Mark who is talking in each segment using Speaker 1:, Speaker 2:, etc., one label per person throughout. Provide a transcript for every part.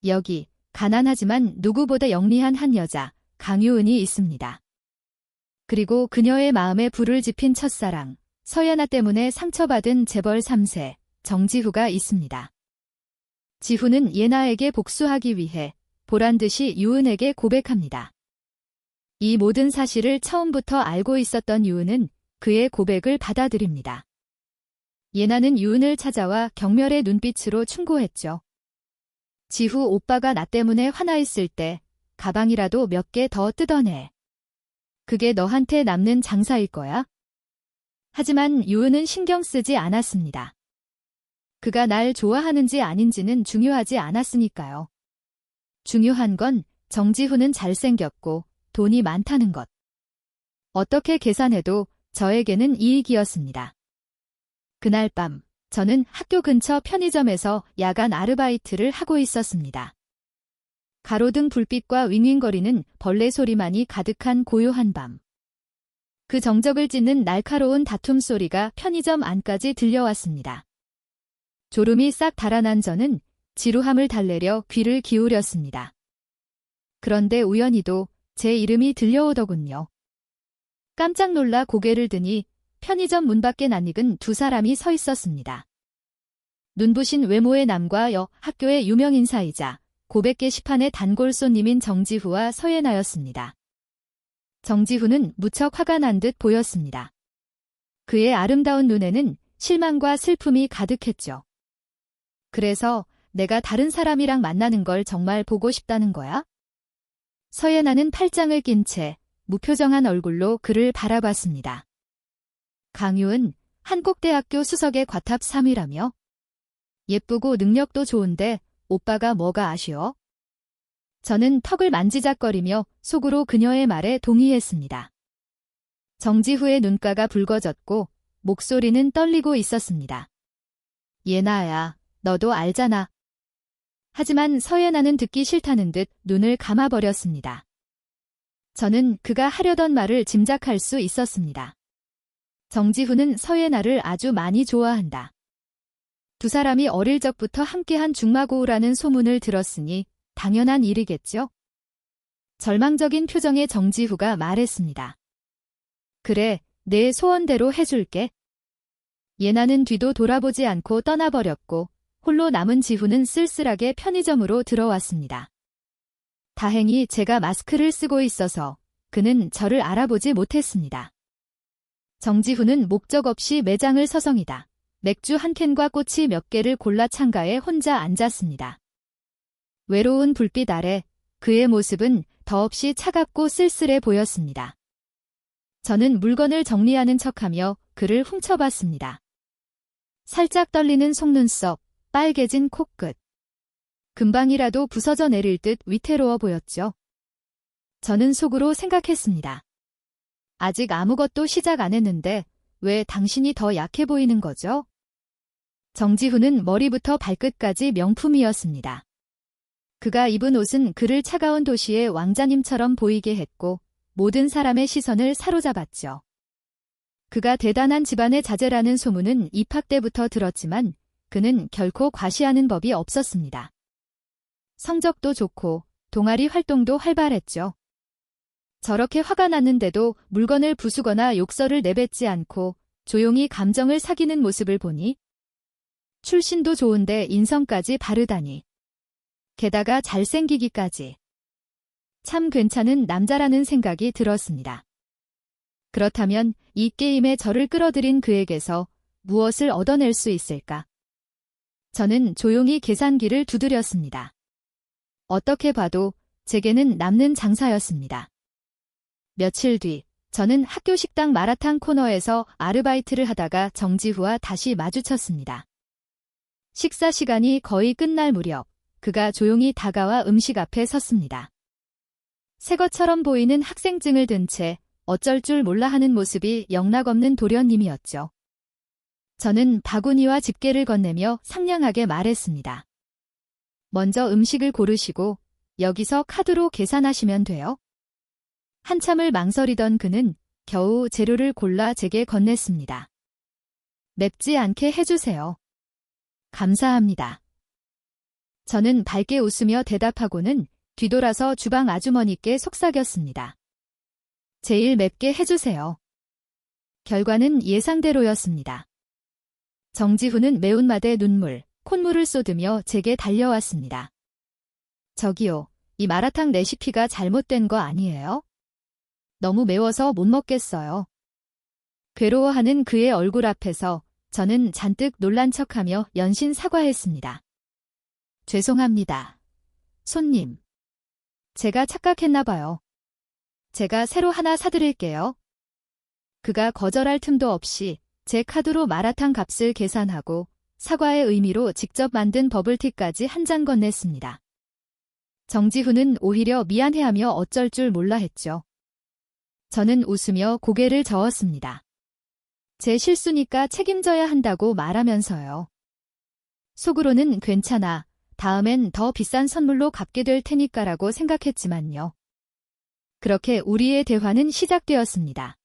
Speaker 1: 여기 가난하지만 누구보다 영리한 한 여자, 강유은이 있습니다. 그리고 그녀의 마음에 불을 지핀 첫사랑, 서예나 때문에 상처받은 재벌 3세, 정지후가 있습니다. 지후는 예나에게 복수하기 위해 보란듯이 유은에게 고백합니다. 이 모든 사실을 처음부터 알고 있었던 유은은 그의 고백을 받아들입니다. 예나는 유은을 찾아와 경멸의 눈빛으로 충고했죠. 지후 오빠가 나 때문에 화나 있을 때 가방이라도 몇 개 더 뜯어내. 그게 너한테 남는 장사일 거야. 하지만 유은은 신경 쓰지 않았습니다. 그가 날 좋아하는지 아닌지는 중요하지 않았으니까요. 중요한 건 정지후는 잘생겼고 돈이 많다는 것. 어떻게 계산해도 저에게는 이익이었습니다. 그날 밤, 저는 학교 근처 편의점에서 야간 아르바이트를 하고 있었습니다. 가로등 불빛과 윙윙거리는 벌레 소리만이 가득한 고요한 밤. 그 정적을 찢는 날카로운 다툼 소리가 편의점 안까지 들려왔습니다. 졸음이 싹 달아난 저는 지루함을 달래려 귀를 기울였습니다. 그런데 우연히도 제 이름이 들려오더군요. 깜짝 놀라 고개를 드니 편의점 문 밖에 낯익은 두 사람이 서 있었습니다. 눈부신 외모의 남과 여, 학교의 유명 인사이자 고백 게시판의 단골 손님인 정지후와 서예나였습니다. 정지후는 무척 화가 난 듯 보였습니다. 그의 아름다운 눈에는 실망과 슬픔이 가득했죠. 그래서 내가 다른 사람이랑 만나는 걸 정말 보고 싶다는 거야? 서예나는 팔짱을 낀 채 무표정한 얼굴로 그를 바라봤습니다. 강유은 한국대학교 수석의 과탑 3위라며? 예쁘고 능력도 좋은데 오빠가 뭐가 아쉬워? 저는 턱을 만지작거리며 속으로 그녀의 말에 동의했습니다. 정지후의 눈가가 붉어졌고 목소리는 떨리고 있었습니다. 예나야, 너도 알잖아. 하지만 서예나는 듣기 싫다는 듯 눈을 감아버렸습니다. 저는 그가 하려던 말을 짐작할 수 있었습니다. 정지후는 서예나를 아주 많이 좋아한다. 두 사람이 어릴 적부터 함께한 중마고우라는 소문을 들었으니 당연한 일이겠죠? 절망적인 표정의 정지후가 말했습니다. 그래, 내 소원대로 해줄게. 예나는 뒤도 돌아보지 않고 떠나버렸고 홀로 남은 지후는 쓸쓸하게 편의점으로 들어왔습니다. 다행히 제가 마스크를 쓰고 있어서 그는 저를 알아보지 못했습니다. 정지후는 목적 없이 매장을 서성이다. 맥주 한 캔과 꼬치 몇 개를 골라 창가에 혼자 앉았습니다. 외로운 불빛 아래 그의 모습은 더없이 차갑고 쓸쓸해 보였습니다. 저는 물건을 정리하는 척하며 그를 훔쳐봤습니다. 살짝 떨리는 속눈썹, 빨개진 코끝. 금방이라도 부서져 내릴 듯 위태로워 보였죠. 저는 속으로 생각했습니다. 아직 아무것도 시작 안 했는데 왜 당신이 더 약해 보이는 거죠? 정지후는 머리부터 발끝까지 명품이었습니다. 그가 입은 옷은 그를 차가운 도시의 왕자님처럼 보이게 했고 모든 사람의 시선을 사로잡았죠. 그가 대단한 집안의 자제라는 소문은 입학 때부터 들었지만 그는 결코 과시하는 법이 없었습니다. 성적도 좋고 동아리 활동도 활발했죠. 저렇게 화가 났는데도 물건을 부수거나 욕설을 내뱉지 않고 조용히 감정을 사귀는 모습을 보니 출신도 좋은데 인성까지 바르다니. 게다가 잘생기기까지. 참 괜찮은 남자라는 생각이 들었습니다. 그렇다면 이 게임에 저를 끌어들인 그에게서 무엇을 얻어낼 수 있을까? 저는 조용히 계산기를 두드렸습니다. 어떻게 봐도 제게는 남는 장사였습니다. 며칠 뒤 저는 학교 식당 마라탕 코너에서 아르바이트를 하다가 정지후와 다시 마주쳤습니다. 식사 시간이 거의 끝날 무렵 그가 조용히 다가와 음식 앞에 섰습니다. 새 것처럼 보이는 학생증을 든 채 어쩔 줄 몰라 하는 모습이 영락없는 도련님이었죠. 저는 바구니와 집게를 건네며 상냥하게 말했습니다. 먼저 음식을 고르시고 여기서 카드로 계산하시면 돼요. 한참을 망설이던 그는 겨우 재료를 골라 제게 건넸습니다. 맵지 않게 해주세요. 감사합니다. 저는 밝게 웃으며 대답하고는 뒤돌아서 주방 아주머니께 속삭였습니다. 제일 맵게 해주세요. 결과는 예상대로였습니다. 정지훈은 매운맛에 눈물, 콧물을 쏟으며 제게 달려왔습니다. 저기요, 이 마라탕 레시피가 잘못된 거 아니에요? 너무 매워서 못 먹겠어요. 괴로워하는 그의 얼굴 앞에서 저는 잔뜩 놀란 척하며 연신 사과했습니다. 죄송합니다. 손님. 제가 착각했나 봐요. 제가 새로 하나 사드릴게요. 그가 거절할 틈도 없이 제 카드로 마라탕 값을 계산하고 사과의 의미로 직접 만든 버블티까지 한 잔 건넸습니다. 정지훈은 오히려 미안해하며 어쩔 줄 몰라 했죠. 저는 웃으며 고개를 저었습니다. 제 실수니까 책임져야 한다고 말하면서요. 속으로는 괜찮아. 다음엔 더 비싼 선물로 갚게 될 테니까라고 생각했지만요. 그렇게 우리의 대화는 시작되었습니다.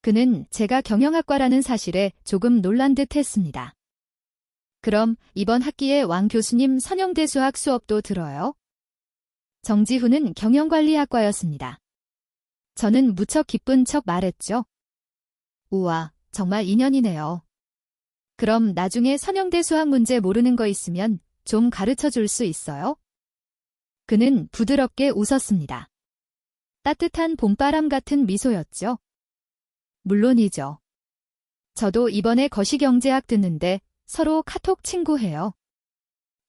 Speaker 1: 그는 제가 경영학과라는 사실에 조금 놀란 듯 했습니다. 그럼 이번 학기에 왕 교수님 선영대 수학 수업도 들어요? 정지훈은 경영관리학과였습니다. 저는 무척 기쁜 척 말했죠. 우와, 정말 인연이네요. 그럼 나중에 선영대 수학 문제 모르는 거 있으면 좀 가르쳐 줄 수 있어요? 그는 부드럽게 웃었습니다. 따뜻한 봄바람 같은 미소였죠. 물론이죠. 저도 이번에 거시경제학 듣는데 서로 카톡 친구해요.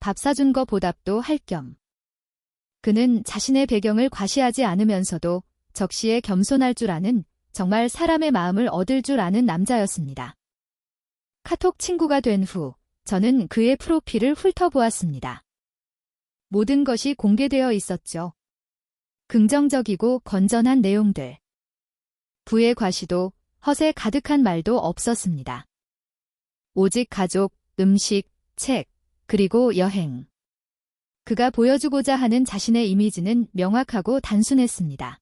Speaker 1: 밥 사준 거 보답도 할 겸. 그는 자신의 배경을 과시하지 않으면서도 적시에 겸손할 줄 아는, 정말 사람의 마음을 얻을 줄 아는 남자였습니다. 카톡 친구가 된 후 저는 그의 프로필을 훑어보았습니다. 모든 것이 공개되어 있었죠. 긍정적이고 건전한 내용들. 부의 과시도 허세 가득한 말도 없었습니다. 오직 가족, 음식, 책, 그리고 여행. 그가 보여주고자 하는 자신의 이미지는 명확하고 단순했습니다.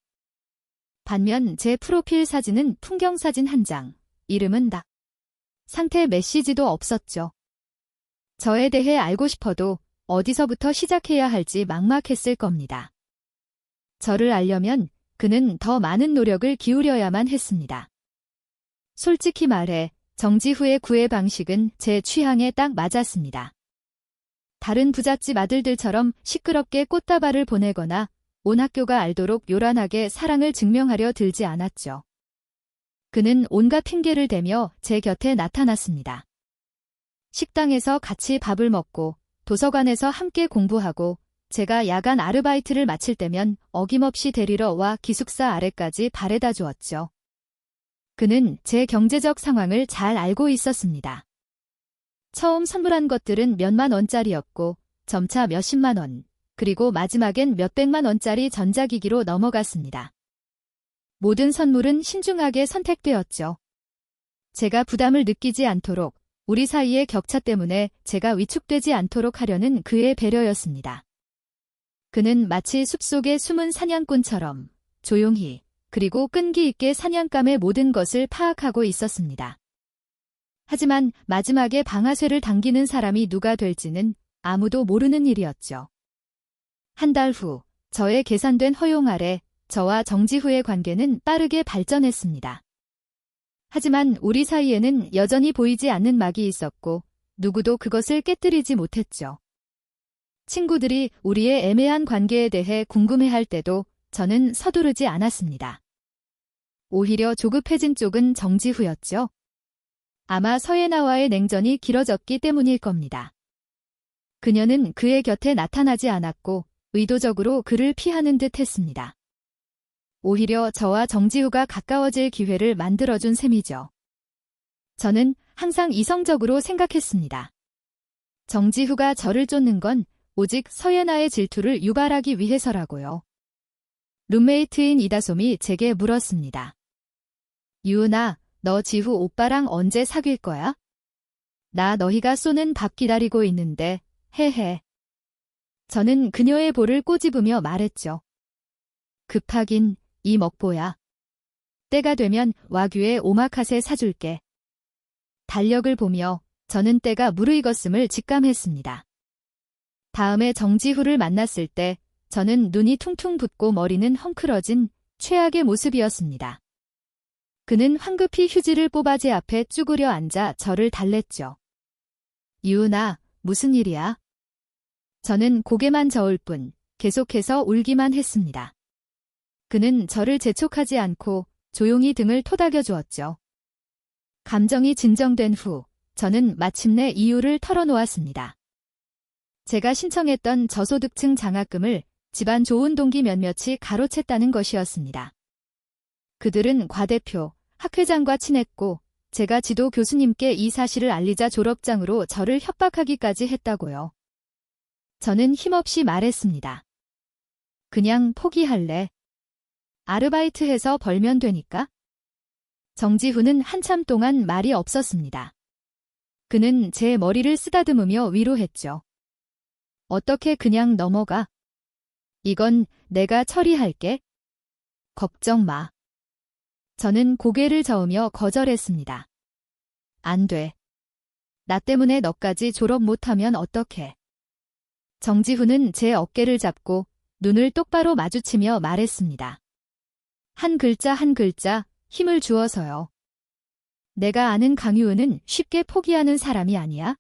Speaker 1: 반면 제 프로필 사진은 풍경사진 한 장, 이름은 나. 상태 메시지도 없었죠. 저에 대해 알고 싶어도 어디서부터 시작해야 할지 막막했을 겁니다. 저를 알려면 그는 더 많은 노력을 기울여야만 했습니다. 솔직히 말해 정지후의 구애 방식은 제 취향에 딱 맞았습니다. 다른 부잣집 아들들처럼 시끄럽게 꽃다발을 보내거나 온 학교가 알도록 요란하게 사랑을 증명하려 들지 않았죠. 그는 온갖 핑계를 대며 제 곁에 나타났습니다. 식당에서 같이 밥을 먹고 도서관에서 함께 공부하고 제가 야간 아르바이트를 마칠 때면 어김없이 데리러 와 기숙사 아래까지 바래다 주었죠. 그는 제 경제적 상황을 잘 알고 있었습니다. 처음 선물한 것들은 몇만 원짜리였고 점차 몇십만 원, 그리고 마지막엔 몇백만 원짜리 전자기기로 넘어갔습니다. 모든 선물은 신중하게 선택되었죠. 제가 부담을 느끼지 않도록, 우리 사이의 격차 때문에 제가 위축되지 않도록 하려는 그의 배려였습니다. 그는 마치 숲속의 숨은 사냥꾼처럼 조용히 그리고 끈기 있게 사냥감의 모든 것을 파악하고 있었습니다. 하지만 마지막에 방아쇠를 당기는 사람이 누가 될지는 아무도 모르는 일이었죠. 한 달 후, 저의 계산된 허용 아래 저와 정지후의 관계는 빠르게 발전했습니다. 하지만 우리 사이에는 여전히 보이지 않는 막이 있었고 누구도 그것을 깨뜨리지 못했죠. 친구들이 우리의 애매한 관계에 대해 궁금해할 때도 저는 서두르지 않았습니다. 오히려 조급해진 쪽은 정지후였죠. 아마 서예나와의 냉전이 길어졌기 때문일 겁니다. 그녀는 그의 곁에 나타나지 않았고 의도적으로 그를 피하는 듯 했습니다. 오히려 저와 정지후가 가까워질 기회를 만들어준 셈이죠. 저는 항상 이성적으로 생각했습니다. 정지후가 저를 쫓는 건 오직 서예나의 질투를 유발하기 위해서라고요. 룸메이트인 이다솜이 제게 물었습니다. 유은아, 너 지후 오빠랑 언제 사귈 거야? 나 너희가 쏘는 밥 기다리고 있는데, 헤헤. 저는 그녀의 볼을 꼬집으며 말했죠. 급하긴, 이 먹보야. 때가 되면 와규에 오마카세 사줄게. 달력을 보며 저는 때가 무르익었음을 직감했습니다. 다음에 정지후를 만났을 때 저는 눈이 퉁퉁 붓고 머리는 헝클어진 최악의 모습이었습니다. 그는 황급히 휴지를 뽑아 제 앞에 쭈그려 앉아 저를 달랬죠. 유은아, 무슨 일이야? 저는 고개만 저을 뿐 계속해서 울기만 했습니다. 그는 저를 재촉하지 않고 조용히 등을 토닥여 주었죠. 감정이 진정된 후 저는 마침내 이유를 털어놓았습니다. 제가 신청했던 저소득층 장학금을 집안 좋은 동기 몇몇이 가로챘다는 것이었습니다. 그들은 과대표, 학회장과 친했고 제가 지도 교수님께 이 사실을 알리자 졸업장으로 저를 협박하기까지 했다고요. 저는 힘없이 말했습니다. 그냥 포기할래. 아르바이트해서 벌면 되니까. 정지후는 한참 동안 말이 없었습니다. 그는 제 머리를 쓰다듬으며 위로했죠. 어떻게 그냥 넘어가? 이건 내가 처리할게. 걱정 마. 저는 고개를 저으며 거절했습니다. 안 돼. 나 때문에 너까지 졸업 못하면 어떡해. 정지후는 제 어깨를 잡고 눈을 똑바로 마주치며 말했습니다. 한 글자 한 글자 힘을 주어서요. 내가 아는 강유은은 쉽게 포기하는 사람이 아니야.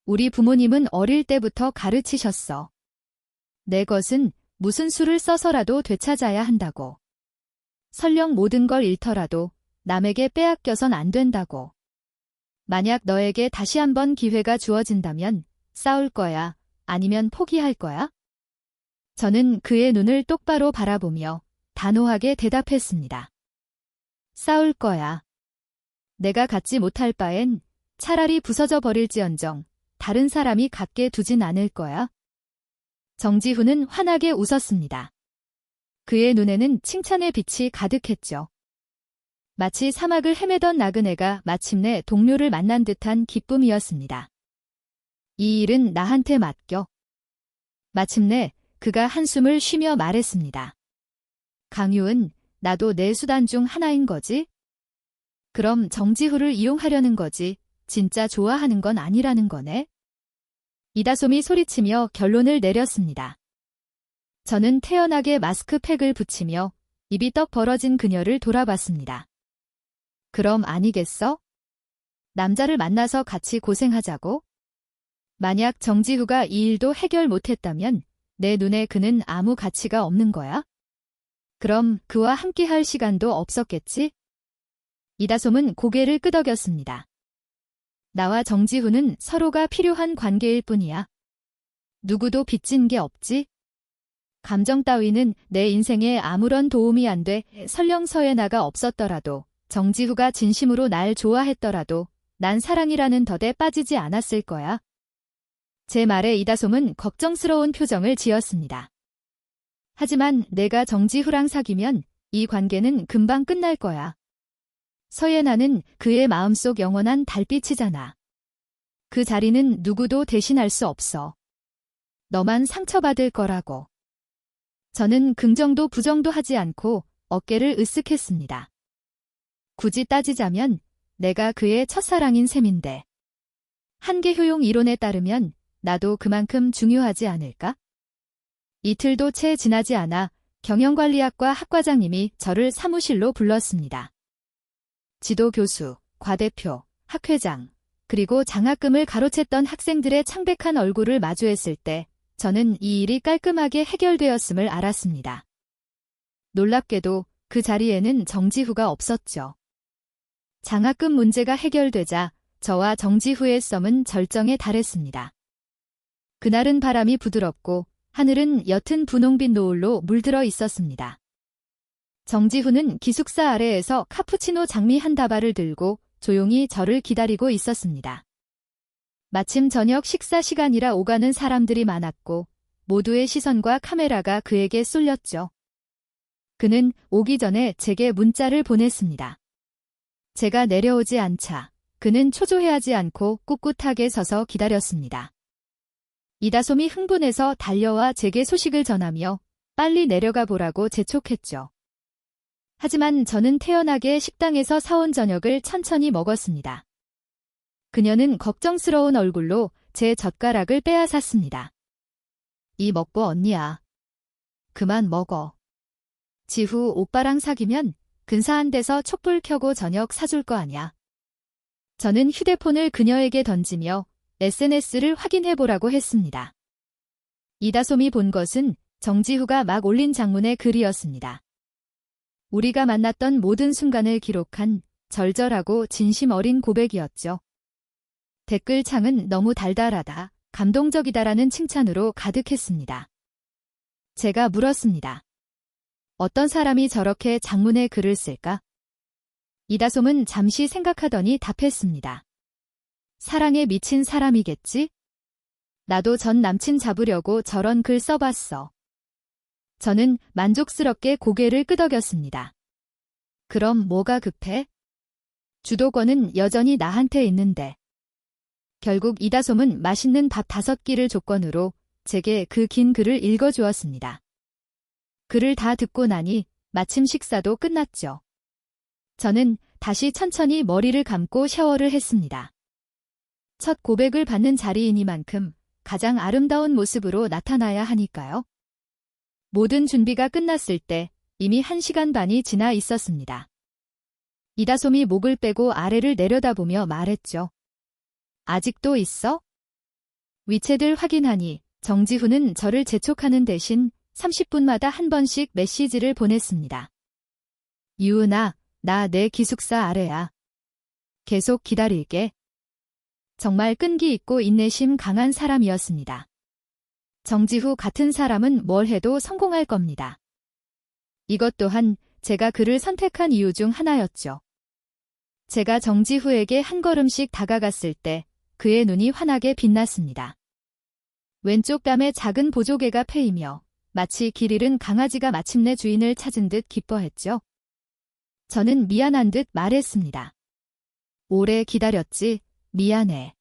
Speaker 1: 우리 부모님은 어릴 때부터 가르치셨어. 내 것은 무슨 수를 써서라도 되찾아야 한다고. 설령 모든 걸 잃더라도 남에게 빼앗겨선 안 된다고. 만약 너에게 다시 한번 기회가 주어진다면 싸울 거야? 아니면 포기할 거야? 저는 그의 눈을 똑바로 바라보며 단호하게 대답했습니다. 싸울 거야. 내가 갖지 못할 바엔 차라리 부서져 버릴지언정 다른 사람이 갖게 두진 않을 거야. 정지후는 환하게 웃었습니다. 그의 눈에는 칭찬의 빛이 가득했죠. 마치 사막을 헤매던 나그네가 마침내 동료를 만난 듯한 기쁨이었습니다. 이 일은 나한테 맡겨. 마침내 그가 한숨을 쉬며 말했습니다. 강유은, 나도 내 수단 중 하나인 거지? 그럼 정지후를 이용하려는 거지, 진짜 좋아하는 건 아니라는 거네? 이다솜이 소리치며 결론을 내렸습니다. 저는 태연하게 마스크팩을 붙이며 입이 떡 벌어진 그녀를 돌아봤습니다. 그럼 아니겠어? 남자를 만나서 같이 고생하자고? 만약 정지후가 이 일도 해결 못했다면 내 눈에 그는 아무 가치가 없는 거야? 그럼 그와 함께할 시간도 없었겠지? 이다솜은 고개를 끄덕였습니다. 나와 정지후는 서로가 필요한 관계일 뿐이야. 누구도 빚진 게 없지? 감정 따위는 내 인생에 아무런 도움이 안 돼. 설령 서예나가 없었더라도 정지후가 진심으로 날 좋아했더라도 난 사랑이라는 덫에 빠지지 않았을 거야. 제 말에 이다솜은 걱정스러운 표정을 지었습니다. 하지만 내가 정지후랑 사귀면 이 관계는 금방 끝날 거야. 서예나는 그의 마음속 영원한 달빛이잖아. 그 자리는 누구도 대신할 수 없어. 너만 상처받을 거라고. 저는 긍정도 부정도 하지 않고 어깨를 으쓱했습니다. 굳이 따지자면 내가 그의 첫사랑인 셈인데. 한계 효용 이론에 따르면 나도 그만큼 중요하지 않을까? 이틀도 채 지나지 않아 경영관리학과 학과장님이 저를 사무실로 불렀습니다. 지도 교수, 과대표, 학회장, 그리고 장학금을 가로챘던 학생들의 창백한 얼굴을 마주했을 때 저는 이 일이 깔끔하게 해결되었음을 알았습니다. 놀랍게도 그 자리에는 정지후가 없었죠. 장학금 문제가 해결되자 저와 정지후의 썸은 절정에 달했습니다. 그날은 바람이 부드럽고 하늘은 옅은 분홍빛 노을로 물들어 있었습니다. 정지후는 기숙사 아래에서 카푸치노 장미 한 다발을 들고 조용히 저를 기다리고 있었습니다. 마침 저녁 식사 시간이라 오가는 사람들이 많았고 모두의 시선과 카메라가 그에게 쏠렸죠. 그는 오기 전에 제게 문자를 보냈습니다. 제가 내려오지 않자 그는 초조해하지 않고 꿋꿋하게 서서 기다렸습니다. 이다솜이 흥분해서 달려와 제게 소식을 전하며 빨리 내려가 보라고 재촉했죠. 하지만 저는 태연하게 식당에서 사온 저녁을 천천히 먹었습니다. 그녀는 걱정스러운 얼굴로 제 젓가락을 빼앗았습니다. 이 먹보 언니야. 그만 먹어. 지후 오빠랑 사귀면 근사한 데서 촛불 켜고 저녁 사줄 거 아냐. 저는 휴대폰을 그녀에게 던지며 SNS를 확인해보라고 했습니다. 이다솜이 본 것은 정지후가 막 올린 장문의 글이었습니다. 우리가 만났던 모든 순간을 기록한 절절하고 진심 어린 고백이었죠. 댓글창은 너무 달달하다, 감동적이다라는 칭찬으로 가득했습니다. 제가 물었습니다. 어떤 사람이 저렇게 장문의 글을 쓸까? 이다솜은 잠시 생각하더니 답했습니다. 사랑에 미친 사람이겠지? 나도 전 남친 잡으려고 저런 글 써봤어. 저는 만족스럽게 고개를 끄덕였습니다. 그럼 뭐가 급해? 주도권은 여전히 나한테 있는데. 결국 이다솜은 맛있는 밥 5끼를 조건으로 제게 그 긴 글을 읽어주었습니다. 글을 다 듣고 나니 마침 식사도 끝났죠. 저는 다시 천천히 머리를 감고 샤워를 했습니다. 첫 고백을 받는 자리이니만큼 가장 아름다운 모습으로 나타나야 하니까요. 모든 준비가 끝났을 때 이미 1시간 반이 지나 있었습니다. 이다솜이 목을 빼고 아래를 내려다보며 말했죠. 아직도 있어? 위챗을 확인하니 정지후는 저를 재촉하는 대신 30분마다 한 번씩 메시지를 보냈습니다. 유은아, 나 내 기숙사 아래야. 계속 기다릴게. 정말 끈기 있고 인내심 강한 사람이었습니다. 정지후 같은 사람은 뭘 해도 성공할 겁니다. 이것 또한 제가 그를 선택한 이유 중 하나였죠. 제가 정지후에게 한 걸음씩 다가갔을 때 그의 눈이 환하게 빛났습니다. 왼쪽 뺨에 작은 보조개가 패이며 마치 길 잃은 강아지가 마침내 주인을 찾은 듯 기뻐했죠. 저는 미안한 듯 말했습니다. 오래 기다렸지, 미안해.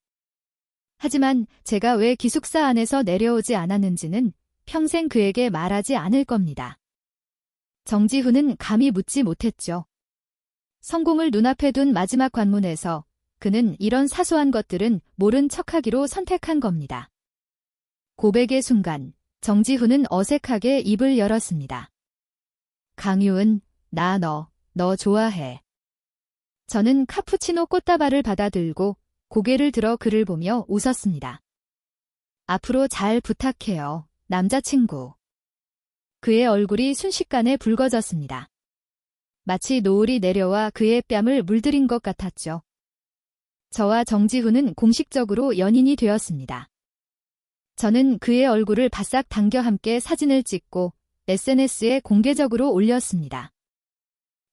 Speaker 1: 하지만 제가 왜 기숙사 안에서 내려오지 않았는지는 평생 그에게 말하지 않을 겁니다. 정지후는 감히 묻지 못했죠. 성공을 눈앞에 둔 마지막 관문에서 그는 이런 사소한 것들은 모른 척하기로 선택한 겁니다. 고백의 순간, 정지후는 어색하게 입을 열었습니다. 강유은, 나 너 좋아해. 저는 카푸치노 꽃다발을 받아들고 고개를 들어 그를 보며 웃었습니다. 앞으로 잘 부탁해요, 남자친구. 그의 얼굴이 순식간에 붉어졌습니다. 마치 노을이 내려와 그의 뺨을 물들인 것 같았죠. 저와 정지후는 공식적으로 연인이 되었습니다. 저는 그의 얼굴을 바싹 당겨 함께 사진을 찍고 SNS에 공개적으로 올렸습니다.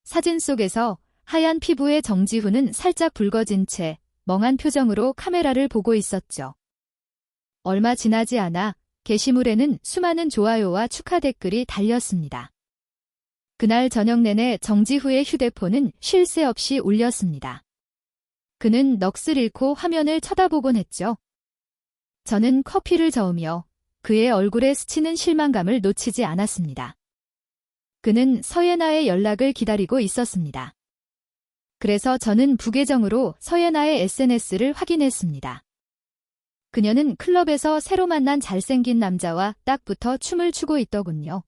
Speaker 1: 사진 속에서 하얀 피부의 정지후는 살짝 붉어진 채 멍한 표정으로 카메라를 보고 있었죠. 얼마 지나지 않아 게시물에는 수많은 좋아요와 축하 댓글이 달렸습니다. 그날 저녁 내내 정지후의 휴대폰은 쉴 새 없이 울렸습니다. 그는 넋을 잃고 화면을 쳐다보곤 했죠. 저는 커피를 저으며 그의 얼굴에 스치는 실망감을 놓치지 않았습니다. 그는 서예나의 연락을 기다리고 있었습니다. 그래서 저는 부계정으로 서예나의 SNS를 확인했습니다. 그녀는 클럽에서 새로 만난 잘생긴 남자와 딱 붙어 춤을 추고 있더군요.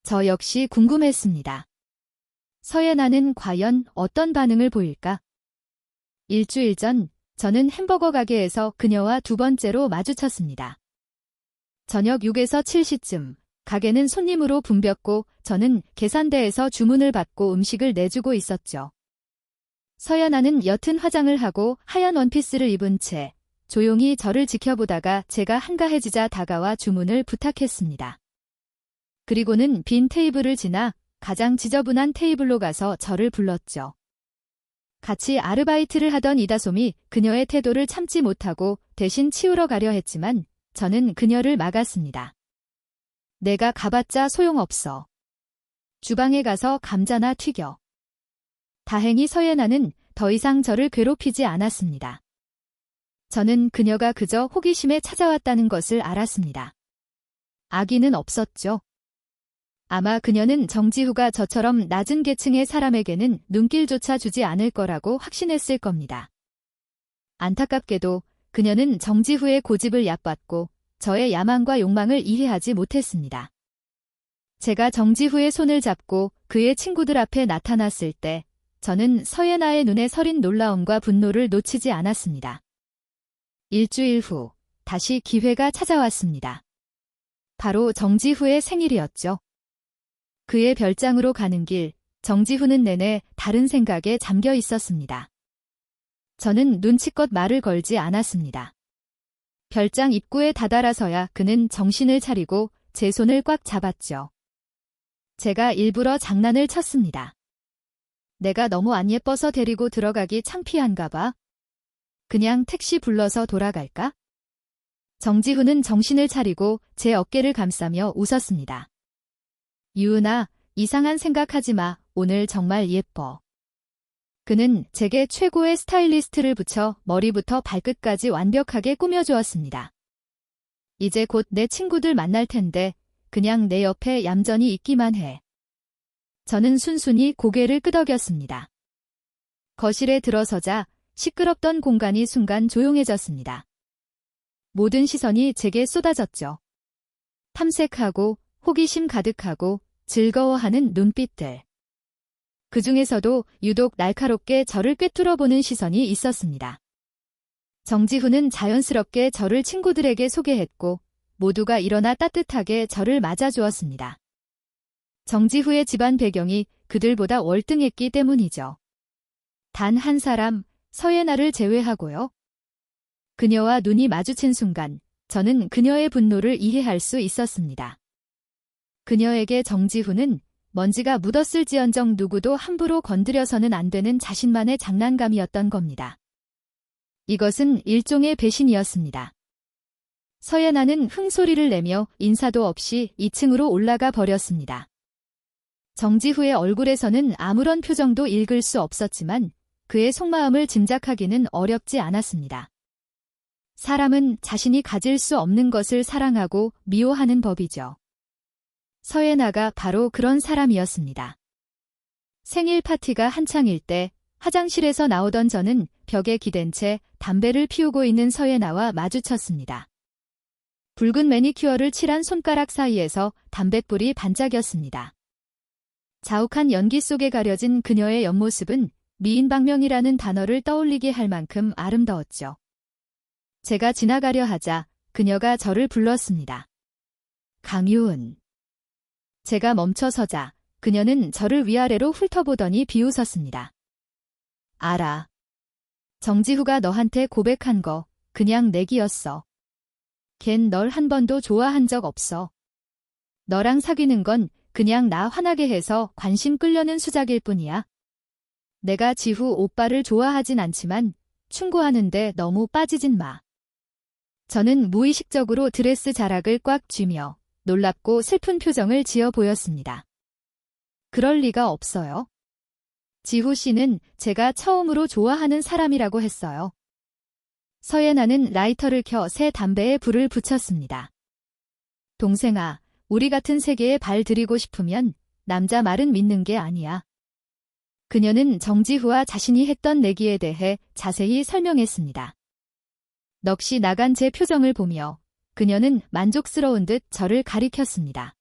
Speaker 1: 저 역시 궁금했습니다. 서예나는 과연 어떤 반응을 보일까? 일주일 전 저는 햄버거 가게에서 그녀와 두 번째로 마주쳤습니다. 저녁 6에서 7시쯤 가게는 손님으로 붐볐고 저는 계산대에서 주문을 받고 음식을 내주고 있었죠. 서연아는 옅은 화장을 하고 하얀 원피스를 입은 채 조용히 저를 지켜보다가 제가 한가해지자 다가와 주문을 부탁했습니다. 그리고는 빈 테이블을 지나 가장 지저분한 테이블로 가서 저를 불렀죠. 같이 아르바이트를 하던 이다솜이 그녀의 태도를 참지 못하고 대신 치우러 가려 했지만 저는 그녀를 막았습니다. 내가 가봤자 소용없어. 주방에 가서 감자나 튀겨. 다행히 서예나는 더 이상 저를 괴롭히지 않았습니다. 저는 그녀가 그저 호기심에 찾아왔다는 것을 알았습니다. 악의는 없었죠. 아마 그녀는 정지후가 저처럼 낮은 계층의 사람에게는 눈길조차 주지 않을 거라고 확신했을 겁니다. 안타깝게도 그녀는 정지후의 고집을 얕봤고 저의 야망과 욕망을 이해하지 못했습니다. 제가 정지후의 손을 잡고 그의 친구들 앞에 나타났을 때 저는 서예나의 눈에 서린 놀라움과 분노를 놓치지 않았습니다. 일주일 후 다시 기회가 찾아왔습니다. 바로 정지후의 생일이었죠. 그의 별장으로 가는 길, 정지후는 내내 다른 생각에 잠겨 있었습니다. 저는 눈치껏 말을 걸지 않았습니다. 별장 입구에 다다라서야 그는 정신을 차리고 제 손을 꽉 잡았죠. 제가 일부러 장난을 쳤습니다. 내가 너무 안 예뻐서 데리고 들어가기 창피한가 봐. 그냥 택시 불러서 돌아갈까? 정지후는 정신을 차리고 제 어깨를 감싸며 웃었습니다. 유은아, 이상한 생각하지 마. 오늘 정말 예뻐. 그는 제게 최고의 스타일리스트를 붙여 머리부터 발끝까지 완벽하게 꾸며주었습니다. 이제 곧 내 친구들 만날 텐데 그냥 내 옆에 얌전히 있기만 해. 저는 순순히 고개를 끄덕였습니다. 거실에 들어서자 시끄럽던 공간이 순간 조용해졌습니다. 모든 시선이 제게 쏟아졌죠. 탐색하고 호기심 가득하고 즐거워하는 눈빛들. 그 중에서도 유독 날카롭게 저를 꿰뚫어보는 시선이 있었습니다. 정지후는 자연스럽게 저를 친구들에게 소개했고 모두가 일어나 따뜻하게 저를 맞아주었습니다. 정지후의 집안 배경이 그들보다 월등했기 때문이죠. 단 한 사람, 서예나를 제외하고요. 그녀와 눈이 마주친 순간 저는 그녀의 분노를 이해할 수 있었습니다. 그녀에게 정지후는 먼지가 묻었을지언정 누구도 함부로 건드려서는 안 되는 자신만의 장난감이었던 겁니다. 이것은 일종의 배신이었습니다. 서예나는 흥소리를 내며 인사도 없이 2층으로 올라가 버렸습니다. 정지후의 얼굴에서는 아무런 표정도 읽을 수 없었지만 그의 속마음을 짐작하기는 어렵지 않았습니다. 사람은 자신이 가질 수 없는 것을 사랑하고 미워하는 법이죠. 서예나가 바로 그런 사람이었습니다. 생일 파티가 한창일 때 화장실에서 나오던 저는 벽에 기댄 채 담배를 피우고 있는 서예나와 마주쳤습니다. 붉은 매니큐어를 칠한 손가락 사이에서 담뱃불이 반짝였습니다. 자욱한 연기 속에 가려진 그녀의 옆모습은 미인방명이라는 단어를 떠올리게 할 만큼 아름다웠죠. 제가 지나가려 하자 그녀가 저를 불렀습니다. 강유은. 제가 멈춰서자 그녀는 저를 위아래로 훑어보더니 비웃었습니다. 알아. 정지후가 너한테 고백한 거 그냥 내기였어. 걘 널 한 번도 좋아한 적 없어. 너랑 사귀는 건 그냥 나 화나게 해서 관심 끌려는 수작일 뿐이야. 내가 지후 오빠를 좋아하진 않지만 충고하는데 너무 빠지진 마. 저는 무의식적으로 드레스 자락을 꽉 쥐며 놀랍고 슬픈 표정을 지어 보였습니다. 그럴 리가 없어요. 지후 씨는 제가 처음으로 좋아하는 사람이라고 했어요. 서예나는 라이터를 켜 새 담배에 불을 붙였습니다. 동생아, 우리 같은 세계에 발 들이고 싶으면 남자 말은 믿는 게 아니야. 그녀는 정지후와 자신이 했던 내기에 대해 자세히 설명했습니다. 넋이 나간 제 표정을 보며 그녀는 만족스러운 듯 저를 가리켰습니다.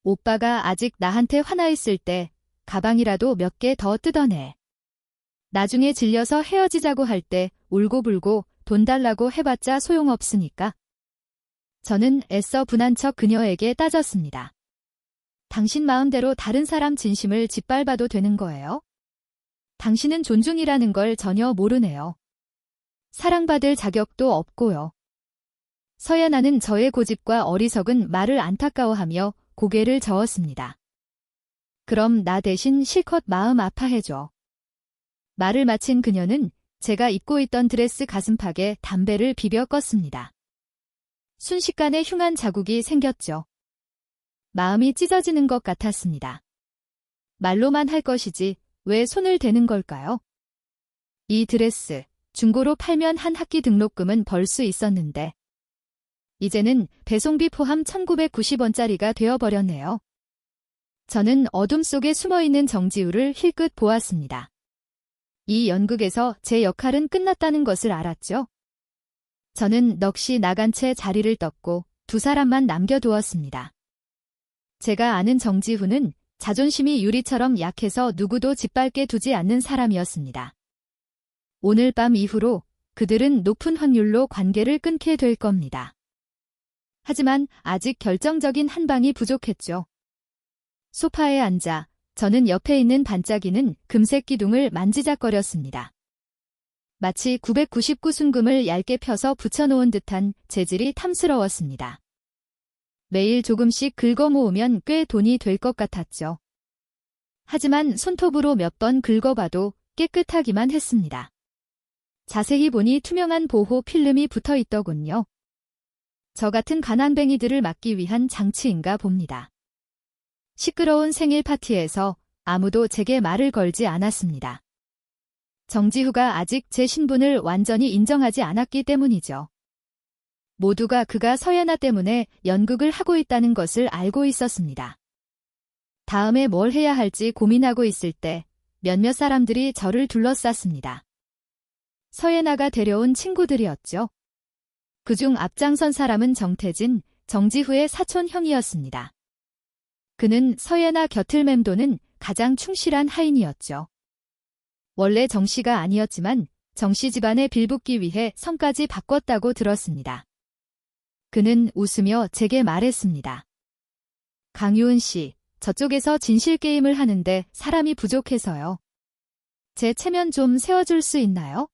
Speaker 1: 오빠가 아직 나한테 화나 있을 때 가방이라도 몇 개 더 뜯어내. 나중에 질려서 헤어지자고 할 때 울고불고 돈 달라고 해봤자 소용없으니까. 저는 애써 분한 척 그녀에게 따졌습니다. 당신 마음대로 다른 사람 진심을 짓밟아도 되는 거예요? 당신은 존중이라는 걸 전혀 모르네요. 사랑받을 자격도 없고요. 서예나는 저의 고집과 어리석은 말을 안타까워하며 고개를 저었습니다. 그럼 나 대신 실컷 마음 아파해줘. 말을 마친 그녀는 제가 입고 있던 드레스 가슴팍에 담배를 비벼 껐습니다. 순식간에 흉한 자국이 생겼죠. 마음이 찢어지는 것 같았습니다. 말로만 할 것이지 왜 손을 대는 걸까요? 이 드레스, 중고로 팔면 한 학기 등록금은 벌 수 있었는데 이제는 배송비 포함 1990원짜리가 되어버렸네요. 저는 어둠 속에 숨어있는 정지우를 힐끗 보았습니다. 이 연극에서 제 역할은 끝났다는 것을 알았죠. 저는 넋이 나간 채 자리를 떴고 두 사람만 남겨두었습니다. 제가 아는 정지훈은 자존심이 유리처럼 약해서 누구도 짓밟게 두지 않는 사람이었습니다. 오늘 밤 이후로 그들은 높은 확률로 관계를 끊게 될 겁니다. 하지만 아직 결정적인 한 방이 부족했죠. 소파에 앉아 저는 옆에 있는 반짝이는 금색 기둥을 만지작거렸습니다. 마치 999순금을 얇게 펴서 붙여놓은 듯한 재질이 탐스러웠습니다. 매일 조금씩 긁어 모으면 꽤 돈이 될 것 같았죠. 하지만 손톱으로 몇 번 긁어봐도 깨끗하기만 했습니다. 자세히 보니 투명한 보호 필름이 붙어 있더군요. 저 같은 가난뱅이들을 막기 위한 장치인가 봅니다. 시끄러운 생일 파티에서 아무도 제게 말을 걸지 않았습니다. 정지후가 아직 제 신분을 완전히 인정하지 않았기 때문이죠. 모두가 그가 서예나 때문에 연극을 하고 있다는 것을 알고 있었습니다. 다음에 뭘 해야 할지 고민하고 있을 때 몇몇 사람들이 저를 둘러쌌습니다. 서예나가 데려온 친구들이었죠. 그중 앞장선 사람은 정태진, 정지후의 사촌 형이었습니다. 그는 서예나 곁을 맴도는 가장 충실한 하인이었죠. 원래 정씨가 아니었지만 정씨 집안에 빌붙기 위해 성까지 바꿨다고 들었습니다. 그는 웃으며 제게 말했습니다. 강유은 씨, 저쪽에서 진실 게임을 하는데 사람이 부족해서요. 제 체면 좀 세워줄 수 있나요?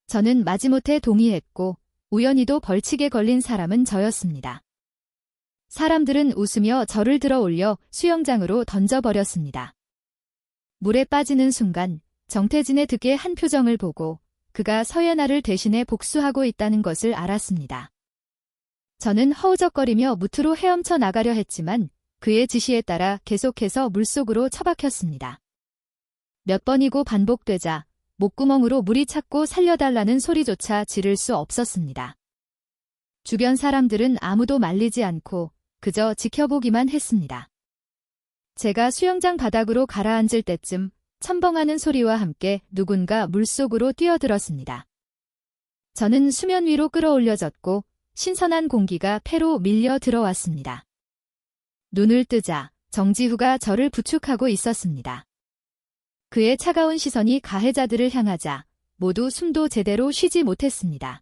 Speaker 1: 저는 마지못해 동의했고 우연히도 벌칙에 걸린 사람은 저였습니다. 사람들은 웃으며 저를 들어 올려 수영장으로 던져버렸습니다. 물에 빠지는 순간 정태진의 득의 한 표정을 보고 그가 서예나를 대신해 복수하고 있다는 것을 알았습니다. 저는 허우적거리며 무트로 헤엄쳐 나가려 했지만 그의 지시에 따라 계속해서 물속으로 처박혔습니다. 몇 번이고 반복되자 목구멍으로 물이 찼고 살려달라는 소리조차 지를 수 없었습니다. 주변 사람들은 아무도 말리지 않고 그저 지켜보기만 했습니다. 제가 수영장 바닥으로 가라앉을 때쯤 첨벙하는 소리와 함께 누군가 물속으로 뛰어들었습니다. 저는 수면 위로 끌어올려졌고 신선한 공기가 폐로 밀려 들어왔습니다. 눈을 뜨자 정지후가 저를 부축하고 있었습니다. 그의 차가운 시선이 가해자들을 향하자 모두 숨도 제대로 쉬지 못했습니다.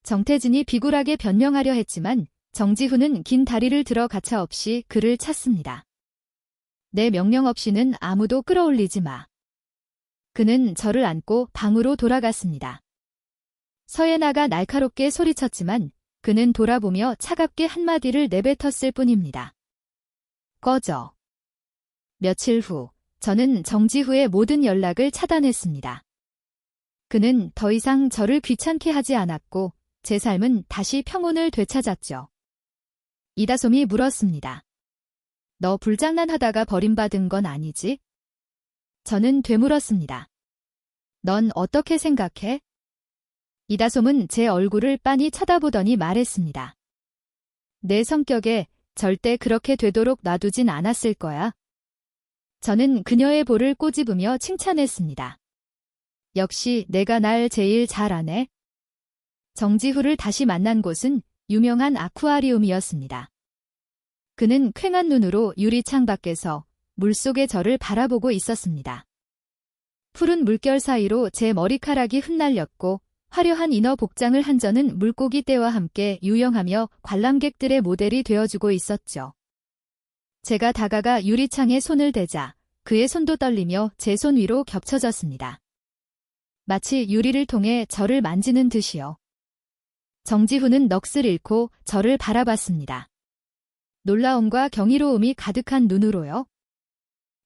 Speaker 1: 정태진이 비굴하게 변명하려 했지만 정지후는 긴 다리를 들어 가차없이 그를 찼습니다. 내 명령 없이는 아무도 끌어올리지 마. 그는 저를 안고 방으로 돌아갔습니다. 서예나가 날카롭게 소리쳤지만 그는 돌아보며 차갑게 한마디를 내뱉었을 뿐입니다. 꺼져. 며칠 후 저는 정지후의 모든 연락을 차단했습니다. 그는 더 이상 저를 귀찮게 하지 않았고 제 삶은 다시 평온을 되찾았죠. 이다솜이 물었습니다. 너 불장난하다가 버림받은 건 아니지? 저는 되물었습니다. 넌 어떻게 생각해? 이다솜은 제 얼굴을 빤히 쳐다보더니 말했습니다. 내 성격에 절대 그렇게 되도록 놔두진 않았을 거야. 저는 그녀의 볼을 꼬집으며 칭찬했습니다. 역시 내가 날 제일 잘 아네. 정지후를 다시 만난 곳은 유명한 아쿠아리움이었습니다. 그는 퀭한 눈으로 유리창 밖에서 물속의 저를 바라보고 있었습니다. 푸른 물결 사이로 제 머리카락이 흩날렸고 화려한 이너 복장을 한 저는 물고기 떼와 함께 유영하며 관람객들의 모델이 되어주고 있었죠. 제가 다가가 유리창에 손을 대자 그의 손도 떨리며 제 손 위로 겹쳐졌습니다. 마치 유리를 통해 저를 만지는 듯이요. 정지후는 넋을 잃고 저를 바라봤습니다. 놀라움과 경이로움이 가득한 눈으로요.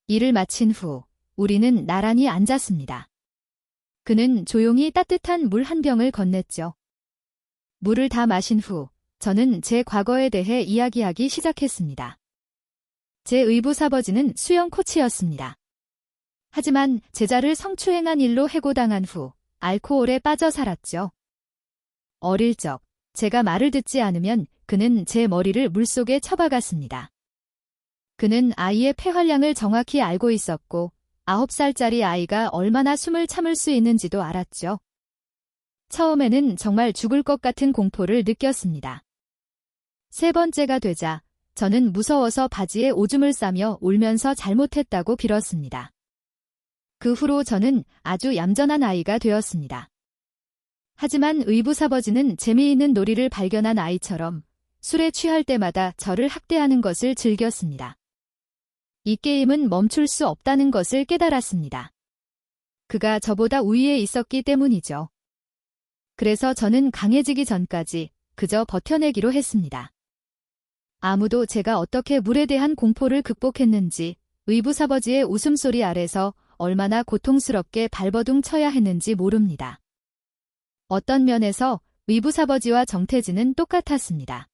Speaker 1: 일을 마친 후 우리는 나란히 앉았습니다. 그는 조용히 따뜻한 물 한 병을 건넸죠. 물을 다 마신 후 저는 제 과거에 대해 이야기하기 시작했습니다. 제 의붓아버지는 수영 코치였습니다. 하지만 제자를 성추행한 일로 해고당한 후 알코올에 빠져 살았죠. 어릴 적 제가 말을 듣지 않으면 그는 제 머리를 물속에 쳐박았습니다. 그는 아이의 폐활량을 정확히 알고 있었고 9살짜리 아이가 얼마나 숨을 참을 수 있는지도 알았죠. 처음에는 정말 죽을 것 같은 공포를 느꼈습니다. 세 번째가 되자 저는 무서워서 바지에 오줌을 싸며 울면서 잘못했다고 빌었습니다. 그 후로 저는 아주 얌전한 아이가 되었습니다. 하지만 의부사버지는 재미있는 놀이를 발견한 아이처럼 술에 취할 때마다 저를 학대하는 것을 즐겼습니다. 이 게임은 멈출 수 없다는 것을 깨달았습니다. 그가 저보다 우위에 있었기 때문이죠. 그래서 저는 강해지기 전까지 그저 버텨내기로 했습니다. 아무도 제가 어떻게 물에 대한 공포를 극복했는지, 의부사버지의 웃음소리 아래서 얼마나 고통스럽게 발버둥 쳐야 했는지 모릅니다. 어떤 면에서 의부사버지와 정태진은 똑같았습니다.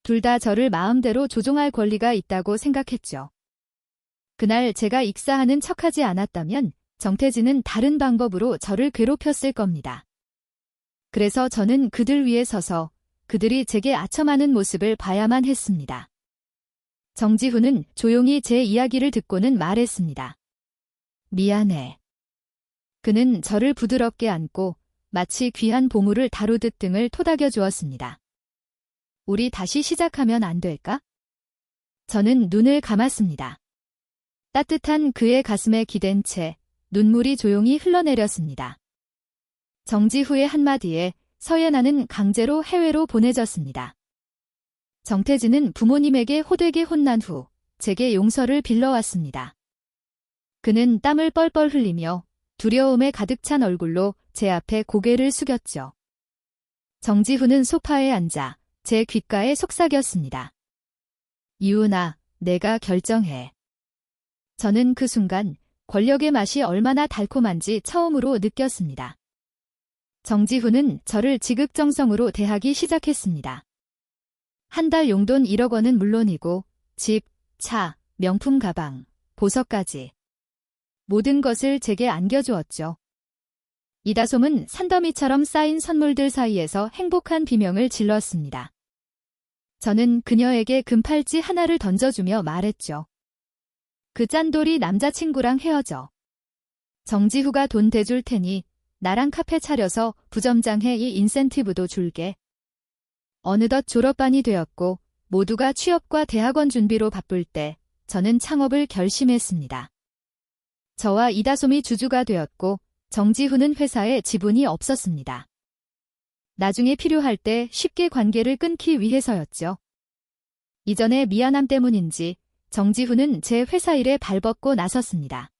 Speaker 1: 둘 다 저를 마음대로 조종할 권리가 있다고 생각했죠. 그날 제가 익사하는 척하지 않았다면 정태진은 다른 방법으로 저를 괴롭혔을 겁니다. 그래서 저는 그들 위에 서서 그들이 제게 아첨하는 모습을 봐야만 했습니다. 정지훈은 조용히 제 이야기를 듣고는 말했습니다. 미안해. 그는 저를 부드럽게 안고 마치 귀한 보물을 다루듯 등을 토닥여 주었습니다. 우리 다시 시작하면 안 될까? 저는 눈을 감았습니다. 따뜻한 그의 가슴에 기댄 채 눈물이 조용히 흘러내렸습니다. 정지후의 한마디에 서예나는 강제로 해외로 보내졌습니다. 정태진은 부모님에게 호되게 혼난 후 제게 용서를 빌러왔습니다. 그는 땀을 뻘뻘 흘리며 두려움에 가득 찬 얼굴로 제 앞에 고개를 숙였죠. 정지훈은 소파에 앉아 제 귓가에 속삭였습니다. 이훈아, 내가 결정해. 저는 그 순간 권력의 맛이 얼마나 달콤한지 처음으로 느꼈습니다. 정지훈은 저를 지극정성으로 대하기 시작했습니다. 한 달 용돈 1억 원은 물론이고 집, 차, 명품 가방, 보석까지 모든 것을 제게 안겨주었죠. 이다솜은 산더미처럼 쌓인 선물들 사이에서 행복한 비명을 질렀습니다. 저는 그녀에게 금팔찌 하나를 던져주며 말했죠. 그 짠돌이 남자친구랑 헤어져. 정지후가 돈 대줄 테니 나랑 카페 차려서 부점장해 이 인센티브도 줄게. 어느덧 졸업반이 되었고 모두가 취업과 대학원 준비로 바쁠 때 저는 창업을 결심했습니다. 저와 이다솜이 주주가 되었고 정지훈은 회사에 지분이 없었습니다. 나중에 필요할 때 쉽게 관계를 끊기 위해서였죠. 이전에 미안함 때문인지 정지훈은 제 회사 일에 발벗고 나섰습니다.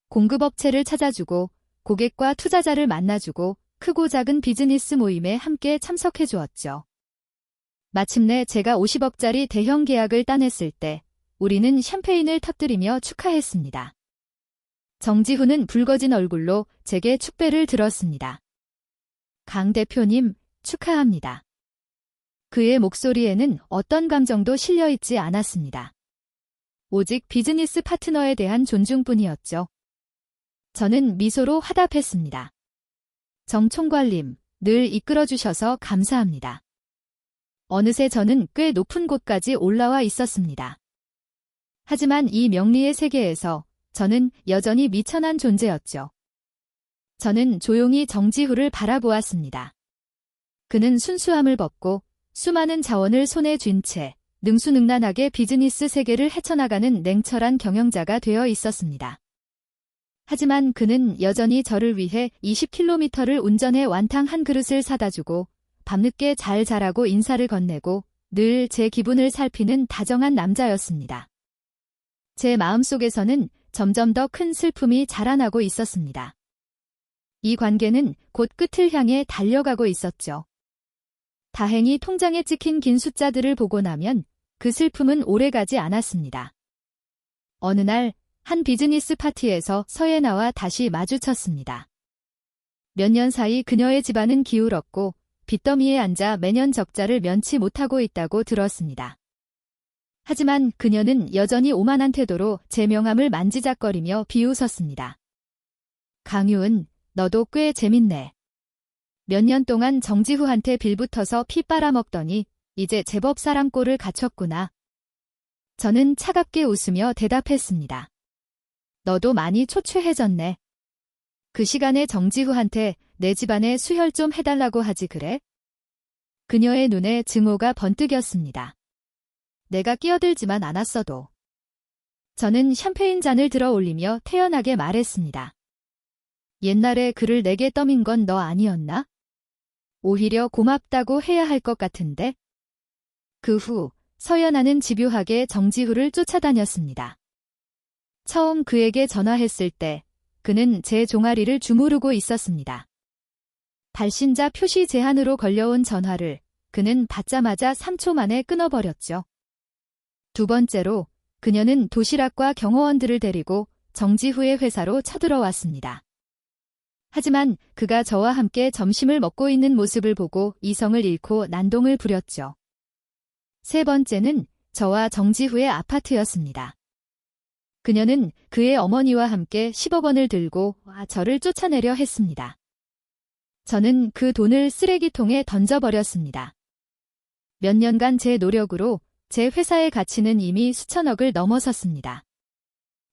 Speaker 1: 공급업체를 찾아주고 고객과 투자자를 만나주고 크고 작은 비즈니스 모임에 함께 참석해 주었죠. 마침내 제가 50억짜리 대형 계약을 따냈을 때 우리는 샴페인을 터뜨리며 축하했습니다. 정지훈은 붉어진 얼굴로 제게 축배를 들었습니다. 강 대표님, 축하합니다. 그의 목소리에는 어떤 감정도 실려있지 않았습니다. 오직 비즈니스 파트너에 대한 존중뿐이었죠. 저는 미소로 화답했습니다. 정 총괄님, 늘 이끌어주셔서 감사합니다. 어느새 저는 꽤 높은 곳까지 올라와 있었습니다. 하지만 이 명리의 세계에서 저는 여전히 미천한 존재였죠. 저는 조용히 정지후를 바라보았습니다. 그는 순수함을 벗고 수많은 자원을 손에 쥔 채 능수능란하게 비즈니스 세계를 헤쳐나가는 냉철한 경영자가 되어 있었습니다. 하지만 그는 여전히 저를 위해 20km를 운전해 완탕 한 그릇을 사다 주고 밤늦게 잘 자라고 인사를 건네고 늘 제 기분을 살피는 다정한 남자였습니다. 제 마음속에서는 점점 더 큰 슬픔이 자라나고 있었습니다. 이 관계는 곧 끝을 향해 달려가고 있었죠. 다행히 통장에 찍힌 긴 숫자들을 보고 나면 그 슬픔은 오래가지 않았습니다. 어느 날 한 비즈니스 파티에서 서예나와 다시 마주쳤습니다. 몇 년 사이 그녀의 집안은 기울었고 빚더미에 앉아 매년 적자를 면치 못하고 있다고 들었습니다. 하지만 그녀는 여전히 오만한 태도로 제 명함을 만지작거리며 비웃었습니다. 강유은, 너도 꽤 재밌네. 몇 년 동안 정지후한테 빌붙어서 피 빨아먹더니 이제 제법 사람 꼴을 갖췄구나. 저는 차갑게 웃으며 대답했습니다. 너도 많이 초췌해졌네. 그 시간에 정지후한테 내 집안에 수혈 좀 해달라고 하지 그래? 그녀의 눈에 증오가 번뜩였습니다. 내가 끼어들지만 않았어도. 저는 샴페인 잔을 들어 올리며 태연하게 말했습니다. 옛날에 그를 내게 떠민 건 너 아니었나? 오히려 고맙다고 해야 할 것 같은데. 그 후 서연아는 집요하게 정지후를 쫓아다녔습니다. 처음 그에게 전화했을 때 그는 제 종아리를 주무르고 있었습니다. 발신자 표시 제한으로 걸려온 전화를 그는 받자마자 3초 만에 끊어버렸죠. 두 번째로 그녀는 도시락과 경호원들을 데리고 정지후의 회사로 쳐들어왔습니다. 하지만 그가 저와 함께 점심을 먹고 있는 모습을 보고 이성을 잃고 난동을 부렸죠. 세 번째는 저와 정지후의 아파트였습니다. 그녀는 그의 어머니와 함께 10억 원을 들고 저를 쫓아내려 했습니다. 저는 그 돈을 쓰레기통에 던져버렸습니다. 몇 년간 제 노력으로 제 회사의 가치는 이미 수천억을 넘어섰습니다.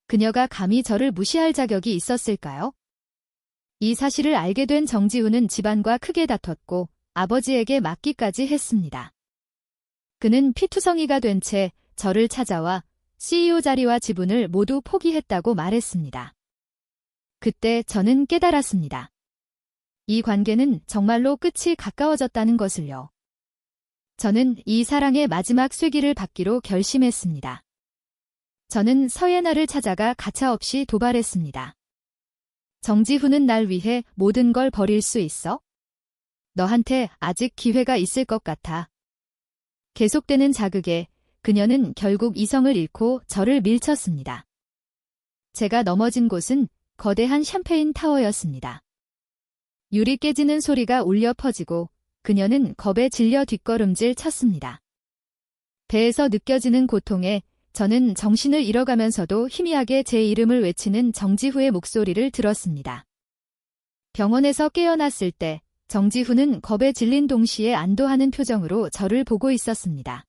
Speaker 1: 그녀가 감히 저를 무시할 자격이 있었을까요? 이 사실을 알게 된 정지우는 집안과 크게 다퉜고 아버지에게 맞기까지 했습니다. 그는 피투성이가 된 채 저를 찾아와 CEO 자리와 지분을 모두 포기했다고 말했습니다. 그때 저는 깨달았습니다. 이 관계는 정말로 끝이 가까워졌다는 것을요. 저는 이 사랑의 마지막 쐐기를 받기로 결심했습니다. 저는 서예나를 찾아가 가차없이 도발했습니다. 정지후는 날 위해 모든 걸 버릴 수 있어? 너한테 아직 기회가 있을 것 같아. 계속되는 자극에 그녀는 결국 이성을 잃고 저를 밀쳤습니다. 제가 넘어진 곳은 거대한 샴페인 타워였습니다. 유리 깨지는 소리가 울려 퍼지고 그녀는 겁에 질려 뒷걸음질 쳤습니다. 배에서 느껴지는 고통에 저는 정신을 잃어가면서도 희미하게 제 이름을 외치는 정지후의 목소리를 들었습니다. 병원에서 깨어났을 때 정지후는 겁에 질린 동시에 안도하는 표정으로 저를 보고 있었습니다.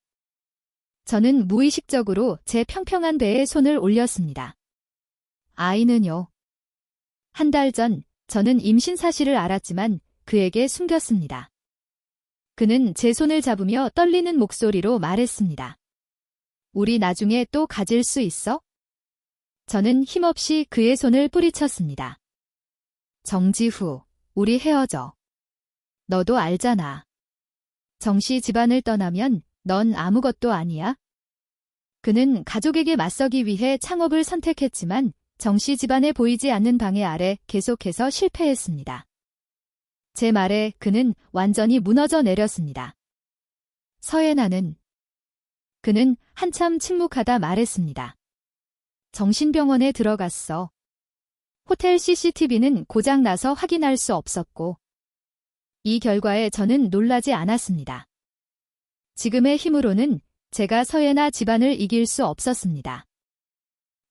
Speaker 1: 저는 무의식적으로 제 평평한 배에 손을 올렸습니다. 아이는요? 한 달 전 저는 임신 사실을 알았지만 그에게 숨겼습니다. 그는 제 손을 잡으며 떨리는 목소리로 말했습니다. 우리 나중에 또 가질 수 있어? 저는 힘없이 그의 손을 뿌리쳤습니다. 정지후, 우리 헤어져. 너도 알잖아. 정씨 집안을 떠나면 넌 아무것도 아니야. 그는 가족에게 맞서기 위해 창업을 선택했지만 정씨 집안에 보이지 않는 방해 아래 계속해서 실패했습니다. 제 말에 그는 완전히 무너져 내렸습니다. 서예나는 그는 한참 침묵하다 말했습니다. 정신병원에 들어갔어. 호텔 CCTV는 고장나서 확인할 수 없었고 이 결과에 저는 놀라지 않았습니다. 지금의 힘으로는 제가 서예나 집안을 이길 수 없었습니다.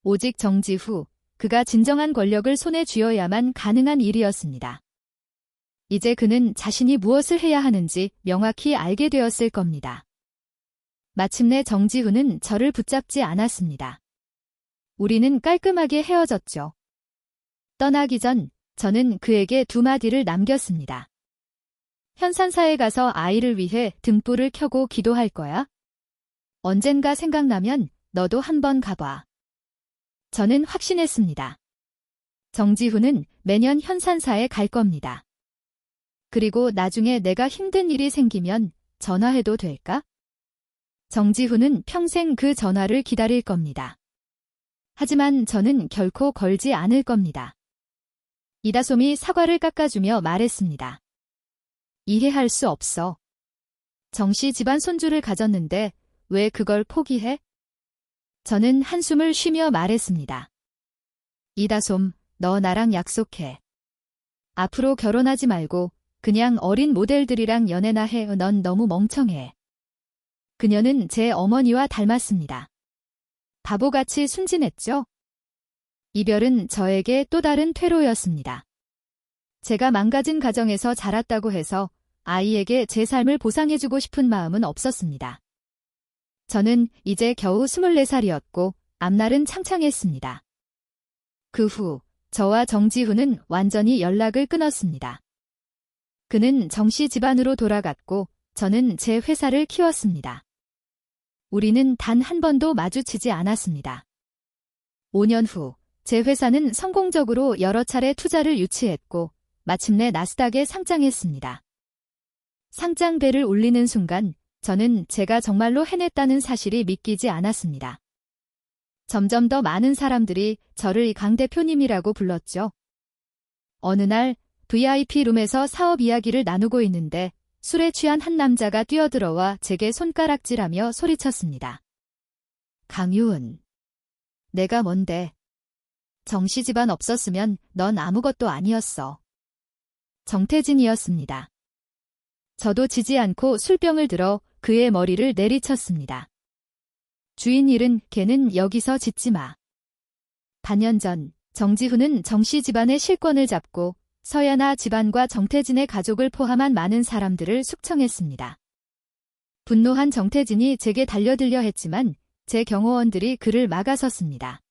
Speaker 1: 오직 정지후, 그가 진정한 권력을 손에 쥐어야만 가능한 일이었습니다. 이제 그는 자신이 무엇을 해야 하는지 명확히 알게 되었을 겁니다. 마침내 정지후는 저를 붙잡지 않았습니다. 우리는 깔끔하게 헤어졌죠. 떠나기 전 저는 그에게 두 마디를 남겼습니다. 현산사에 가서 아이를 위해 등불을 켜고 기도할 거야? 언젠가 생각나면 너도 한번 가봐. 저는 확신했습니다. 정지후는 매년 현산사에 갈 겁니다. 그리고 나중에 내가 힘든 일이 생기면 전화해도 될까? 정지후는 평생 그 전화를 기다릴 겁니다. 하지만 저는 결코 걸지 않을 겁니다. 이다솜이 사과를 깎아주며 말했습니다. 이해할 수 없어. 정씨 집안 손주를 가졌는데 왜 그걸 포기해? 저는 한숨을 쉬며 말했습니다. 이다솜, 너 나랑 약속해. 앞으로 결혼하지 말고 그냥 어린 모델들이랑 연애나 해. 넌 너무 멍청해. 그녀는 제 어머니와 닮았습니다. 바보같이 순진했죠? 이별은 저에게 또 다른 퇴로였습니다. 제가 망가진 가정에서 자랐다고 해서 아이에게 제 삶을 보상해주고 싶은 마음은 없었습니다. 저는 이제 겨우 24살이었고 앞날은 창창했습니다. 그 후 저와 정지후는 완전히 연락을 끊었습니다. 그는 정씨 집안으로 돌아갔고 저는 제 회사를 키웠습니다. 우리는 단 한 번도 마주치지 않았습니다. 5년 후, 제 회사는 성공적으로 여러 차례 투자를 유치했고 마침내 나스닥에 상장했습니다. 상장배를 울리는 순간 저는 제가 정말로 해냈다는 사실이 믿기지 않았습니다. 점점 더 많은 사람들이 저를 강 대표님이라고 불렀죠. 어느 날 VIP 룸에서 사업 이야기를 나누고 있는데 술에 취한 한 남자가 뛰어들어와 제게 손가락질하며 소리쳤습니다. 강유은. 내가 뭔데? 정씨 집안 없었으면 넌 아무것도 아니었어. 정태진이었습니다. 저도 지지 않고 술병을 들어 그의 머리를 내리쳤습니다. 주인 일은 걔는 여기서 짓지 마. 반년 전 정지훈은 정씨 집안의 실권을 잡고 서야나 집안과 정태진의 가족을 포함한 많은 사람들을 숙청했습니다. 분노한 정태진이 제게 달려들려 했지만 제 경호원들이 그를 막아섰습니다.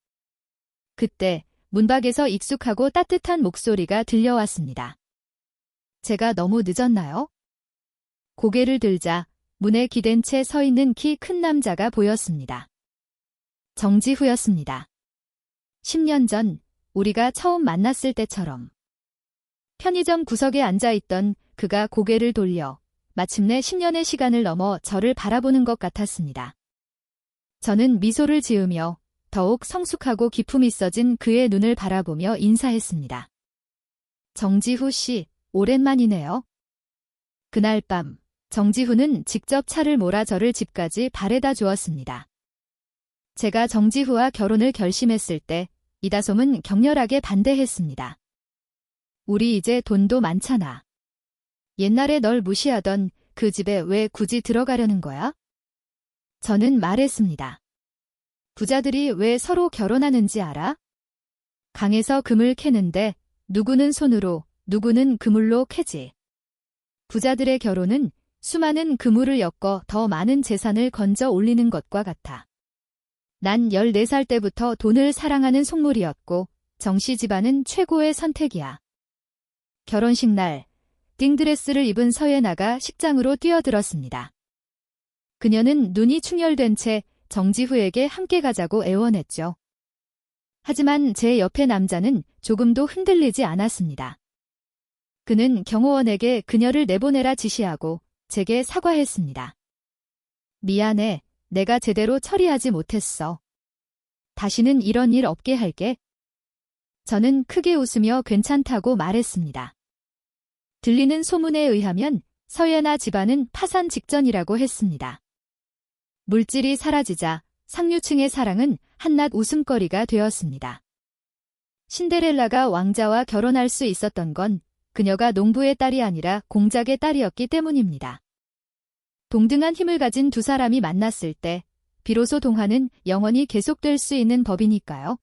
Speaker 1: 그때 문 밖에서 익숙하고 따뜻한 목소리가 들려왔습니다. 제가 너무 늦었나요? 고개를 들자 문에 기댄 채 서 있는 키 큰 남자가 보였습니다. 정지후였습니다. 10년 전 우리가 처음 만났을 때처럼. 편의점 구석에 앉아있던 그가 고개를 돌려 마침내 10년의 시간을 넘어 저를 바라보는 것 같았습니다. 저는 미소를 지으며 더욱 성숙하고 기품 있어진 그의 눈을 바라보며 인사했습니다. 정지후 씨, 오랜만이네요. 그날 밤 정지후는 직접 차를 몰아 저를 집까지 바래다 주었습니다. 제가 정지후와 결혼을 결심했을 때 이다솜은 격렬하게 반대했습니다. 우리 이제 돈도 많잖아. 옛날에 널 무시하던 그 집에 왜 굳이 들어가려는 거야? 저는 말했습니다. 부자들이 왜 서로 결혼하는지 알아? 강에서 금을 캐는데 누구는 손으로, 누구는 그물로 캐지. 부자들의 결혼은 수많은 그물을 엮어 더 많은 재산을 건져 올리는 것과 같아. 난 14살 때부터 돈을 사랑하는 속물이었고 정씨 집안은 최고의 선택이야. 결혼식 날 딩드레스를 입은 서예나가 식장으로 뛰어들었습니다. 그녀는 눈이 충혈된 채 정지후에게 함께 가자고 애원했죠. 하지만 제 옆에 남자는 조금도 흔들리지 않았습니다. 그는 경호원에게 그녀를 내보내라 지시하고 제게 사과했습니다. 미안해, 내가 제대로 처리하지 못했어. 다시는 이런 일 없게 할게. 저는 크게 웃으며 괜찮다고 말했습니다. 들리는 소문에 의하면 서예나 집안은 파산 직전이라고 했습니다. 물질이 사라지자 상류층의 사랑은 한낱 웃음거리가 되었습니다. 신데렐라가 왕자와 결혼할 수 있었던 건 그녀가 농부의 딸이 아니라 공작의 딸이었기 때문입니다. 동등한 힘을 가진 두 사람이 만났을 때 비로소 동화는 영원히 계속될 수 있는 법이니까요.